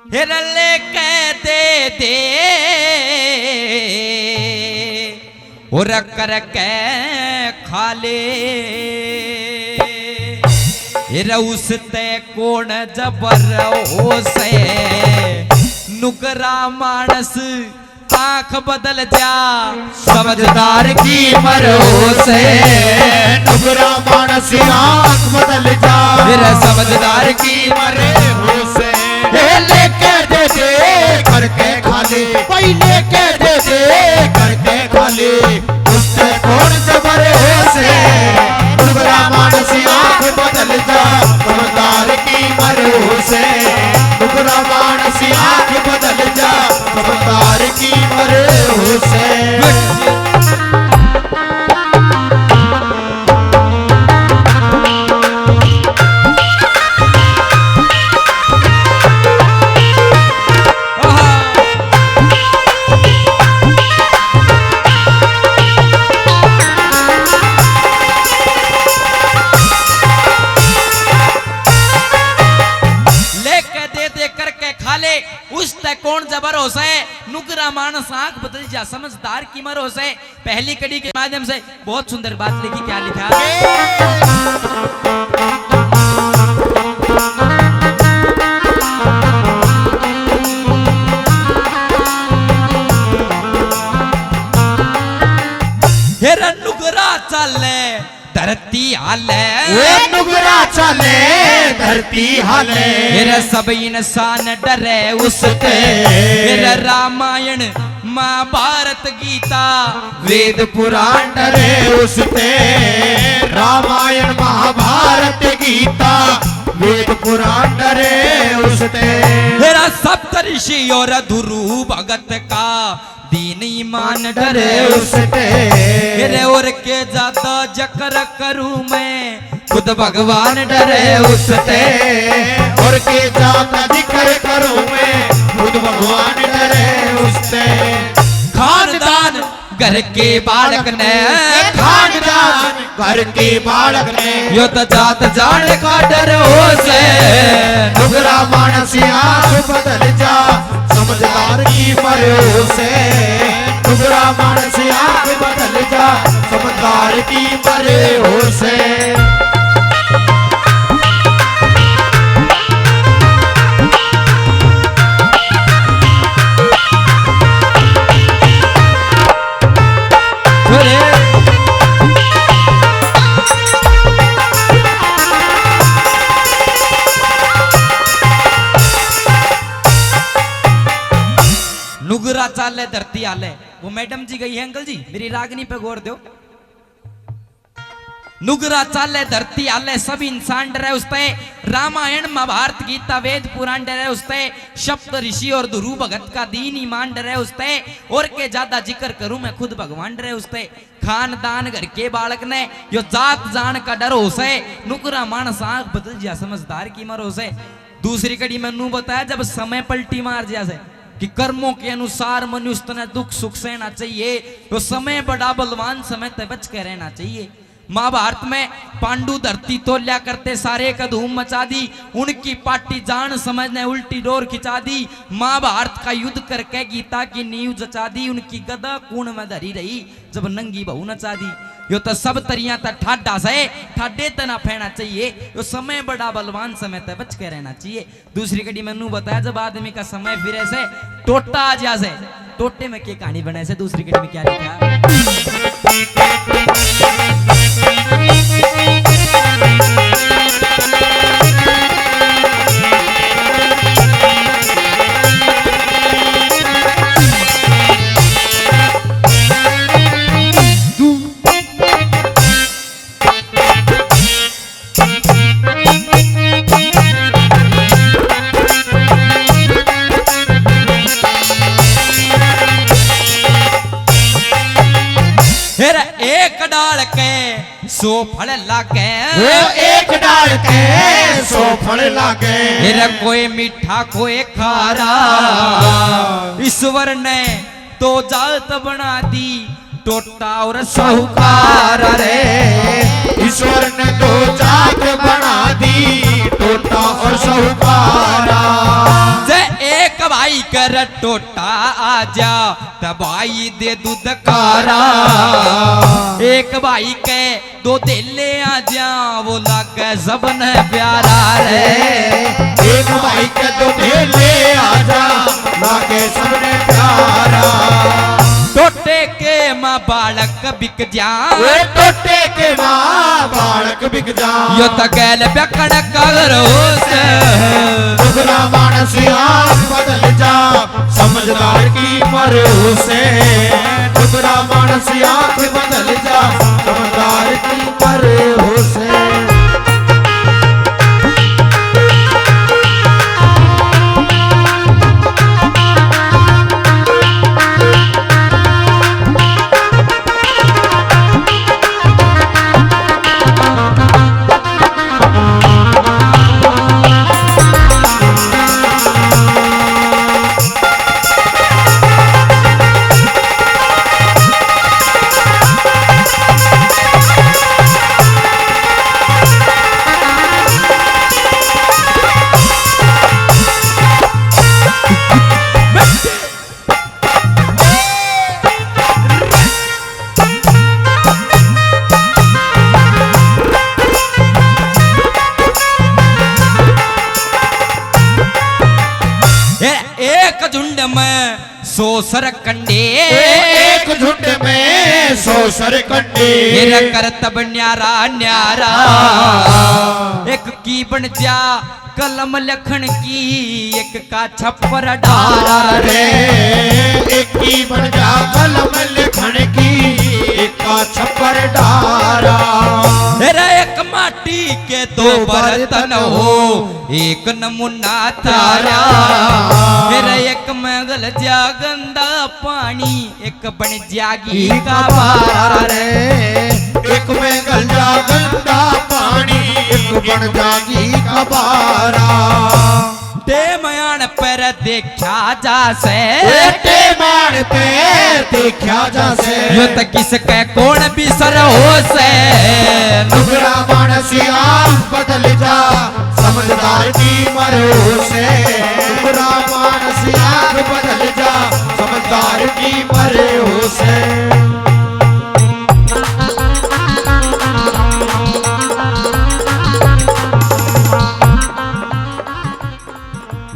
हिरले कहते दे और कर के खाले उसते कौन जबर हो से नुकरा मानस आंख बदल जा समझदार की मरो से नुकरा मानस आंख बदल जा मेरा समझदार की मरे हो से लेके दे करके खाली वही लेके दे करके खाली उससे कौन जबर हो से नुकरा मानस आंख बदल जा समझदार की मरो से नुकरा मानस आंख बदल जा समझदार की मरे हो से कौन जबर हो से नुकरा मानस आंख बदल जा समझदार की मर हो से। पहली कड़ी के माध्यम से बहुत सुंदर बात लिखी। क्या लिखा? हेरा नुकरा चले धरती हाले नुकरा चले धरती हाले मेरा सब इंसान डरे उसते मेरा रामायण महाभारत गीता वेद पुराण डरे उसते रामायण महाभारत गीता वेद पुराण डरे उसते मेरा सप्तऋषि और ध्रुव भगत का दीन ईमान डरे उसते मेरे और के ज्यादा जकर करूं मैं खुद भगवान डरे उसते और के ज्यादा जिक्र करूं मैं खुद भगवान डरे उसते। खानदान घर के बालक ने खानदान घर के बालक ने यो तो जात जान का डर हो से नुकरा मानस आंख बदल जा समझदार की मरे से नुकरा मानस आंख बदल जा समझदार की मरे हो से। नुगरा चाले धरती आले वो मैडम जी गई है अंकल जी मेरी रागनी पे गौर दो। नुगरा चाले धरती आले सब इंसान डरे उसते रामायण महाभारत गीता वेद पुराण डरे उसते सप्त ऋषि और ध्रुव भगत का दीन ईमान डरे उसते और के ज्यादा जिक्र करूं मैं खुद भगवान डरे उसते। खानदान घर के बालक ने यो जात जान का डर हो से नुकरा मानस आंख बदल जा समझदार की मर हो से। दूसरी कड़ी में नू बताया जब समय पलटी मार जैसे कि कर्मों के अनुसार मनुष्य ने दुख सुख सहना चाहिए तो समय बड़ा बलवान समय तक बच के रहना चाहिए। महाभारत में पांडु धरती तोल्या करते सारे का धूम मचा दी उनकी पार्टी जान समझने उल्टी डोर खिंचा दी। महाभारत का युद्ध करके गीता की नींव जचा दी उनकी गदा कूण में धरी रही जब नंगी बहू नचा दी। यो तो सब तरिया तक ठाडा से ठाडे तना फैना चाहिए यो समय बड़ा बलवान समय तक बच के रहना चाहिए। दूसरी कड़ी मैनू बताया जब आदमी का समय फिरे से टोटा आ जा से टोटे में क्या कहानी बनाए से। दूसरी कड़ी में क्या लिखा? एक डाल के सो फल लागे एक डाल के सो फल लागे मेरा कोई मीठा कोई खारा ईश्वर ने तो जात बना दी टोटा और साहूकार रे ईश्वर ने तो जात बना दी टोटा और साहूकारा। जे कर टोटा आजा दबाई दे दूध कारा एक भाई के दो दिले आजा वो लागे सबने प्यारा रे एक भाई के दो दिले आजा लागे सबने प्यारा टोटे के माँ बालक बिक जा टोटे के माँ बालक बिक जा यो तो गैल बेकड़ करो से दूसरा मानस आँख बदल जा समझदार की भरोसे दूसरा मानस आँख बदल जा समझदार की भरोसे एक झुंड में 100 सरकंडे एक झुंड में 100 सरकंडे मेरा करतब न्यारा न्यारा एक की बन जा कलम लखन की एक का छप्पर डारा रे एक की बन जा कलम लिखण की एक का छप्पर डारा तेरा एक माटी के दो बर्तन हो एक नमूना तारा मेरा एक मंगल जा गंदा पानी एक बन जागी का बारा रे एक में गल जा गंदा पानी एक बन जागी का बारा टेमयान पर देखा जा से टेमान पे देखा जा से यो तो किसके कौन बिसर हो से नुगरा मानस आँख बदल जा समझदार की भरोसे नुगरा मानस आँख बदल जा समझदार की भरोसे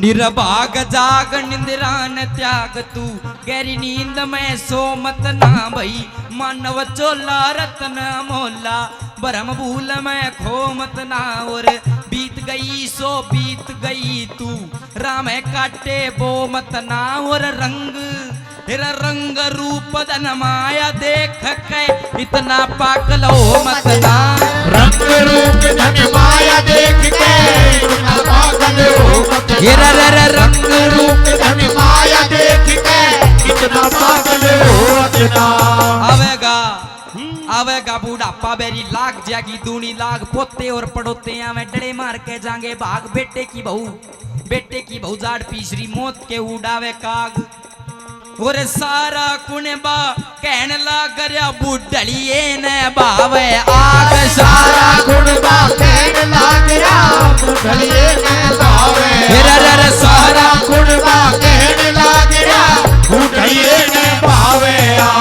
निर्भाग जाग निंद्रा न त्याग तू गहरी नींद में सो मत ना भई मानव चोला रतन मोला भरम भूल में खो मत ना और बीत गई सो बीत गई तू राम काटे बो मत ना और रंग तेरा रंग रूप धन माया देख के इतना पागल हो मत ना रंग रूप धन माया देख के इतना पागल हो मत ना रंग रूप धन माया देख के इतना पागल हो मत ना आवेगा आवेगा बूढ़ापा बेरी लाग जागी दूनी लाग पोते और पड़ोते आवे डड़े मार के जांगे भाग बेटे की बहू जाड़ पीसरी मौत के उड़ावे काग और सारा कुनबा कहन लाग गया बुढ़लिए ने बावे आग सारा कुनबा कहन लाग गया बुढ़लिए ने बावे सारा कुनबा कहन लाग गया बुढ़लिए ने बावे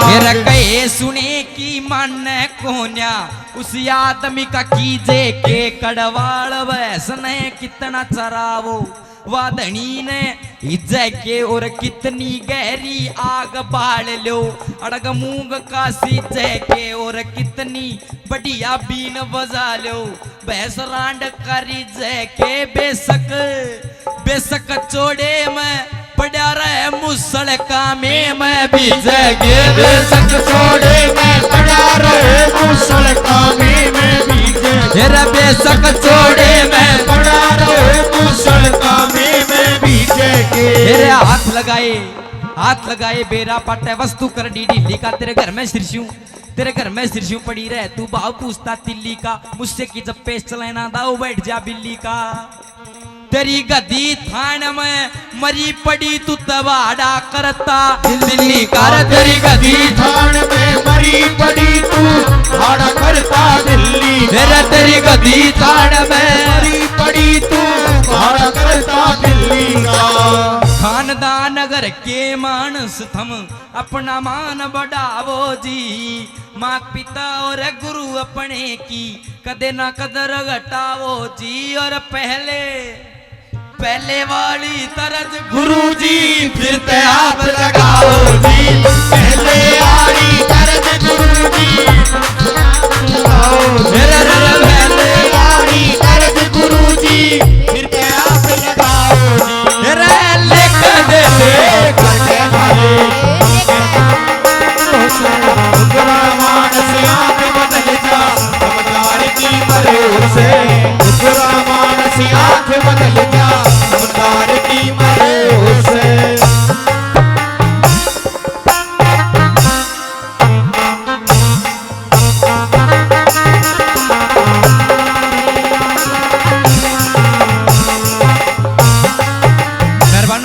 फिर कहे सुने की मन कोन्या उस आदमी का कीजे के कड़वाड़ वैसने कितना चरावो वादनी ने इज्जै के और कितनी गहरी आग बाल लो अड़ग मूंग का सीजे के और कितनी बढ़िया बीन बजा लो भैंस रांड करी जय के बेशक चोड़े में पड़ा रहे मुसल का में भी जगे बेशक चोड़े में पड़ा रहे मुसल का में भी जगे बेशक चोड़े में पड़ा रहे मुसल का में भी जगे हाथ लगाए बेरा पटे वस्तु कर डी का तेरे घर में सिरसियों पड़ी रहे तू भाव पूछता तिल्ली का मुझसे की जब पेश चलाना दाओ बैठ जा बिल्ली का तेरी गदी थान में मरी पड़ी तू तबाड़ा करता दिल्ली कर तेरी गदी थान में मरी पड़ी तू भाड़ा करता दिल्ली तेरी गदी थान में मरी पड़ी तू भाड़ा करता दिल्ली का खानदान नगर के मानस थम अपना मान बढ़ावो जी। माँ पिता और गुरु अपने की कदे ना कदर घटावो जी। और पहले वाली तरज गुरु जी फिर पे आप लगाओ जी। पहले वाली तरज गुरु जी पहले वाली तरज गुरु जी फिर पे आप लगाओ जी। लेकर दे करके खाली उगरा मानस आंख बदल जा समझदार की मरोड़ से। उगरा मानस आंख बदल जा समझदार की मरोड़ से।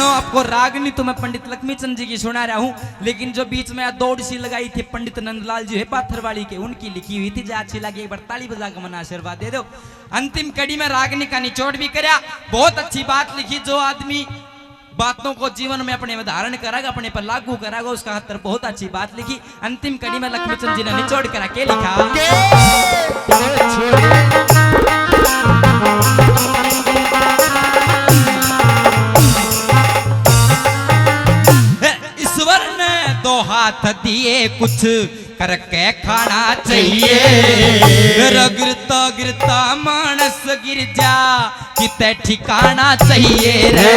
आपको रागनी तो मैं पंडित लक्ष्मीचंद जी की सुना रहा हूँ, लेकिन जो बीच में दौड़ सी लगाई थी पंडित नंदलाल जी है पाथरवाड़ी के, उनकी लिखी हुई थी। जो अच्छी लगी एक बार ताली बजा के मना आशीर्वाद दे दो। अंतिम कड़ी में रागनी का निचोड़ भी करया। बहुत अच्छी बात लिखी। जो आदमी बातों को जीवन में अपने में धारण करेगा, अपने पर लागू करेगा, उसका हत्तर बहुत अच्छी बात लिखी। अंतिम कड़ी में लक्ष्मीचंद जी ने निचोड़ करा के लिखा। ईश्वर ने दो हाथ दिए कुछ करके खाना चाहिए। गिरता गिरता मानस गिर जा किते ठिकाना चाहिए रे।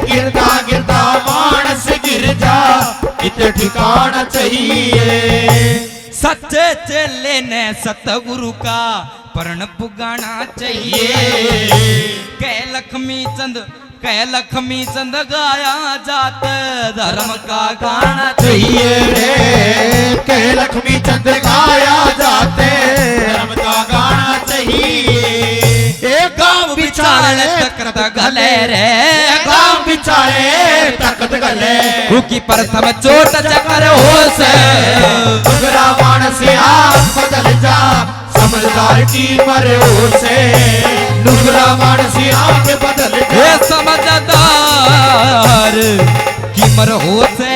गिरता गिरता मानस गिर जा किते ठिकाना चाहिए। सच्चे चेले ने सतगुरु का परण पुगाना चाहिए। कह लक्ष्मी चंद गाया जात धर्म का गाना चाहिए रे। कह लक्ष्मी चंद गाया जाते धर्म का गाना चाहिए। एक गांव बिचारे तकत गले रे। गांव बिचारे तकत गले। की प्रथम चोट चकर हो से। उगरा मानस आंख बदल जा समझदार की मरोड़ से। नुगरा मानस आंख बदल जा समझदार की मरोड़ से।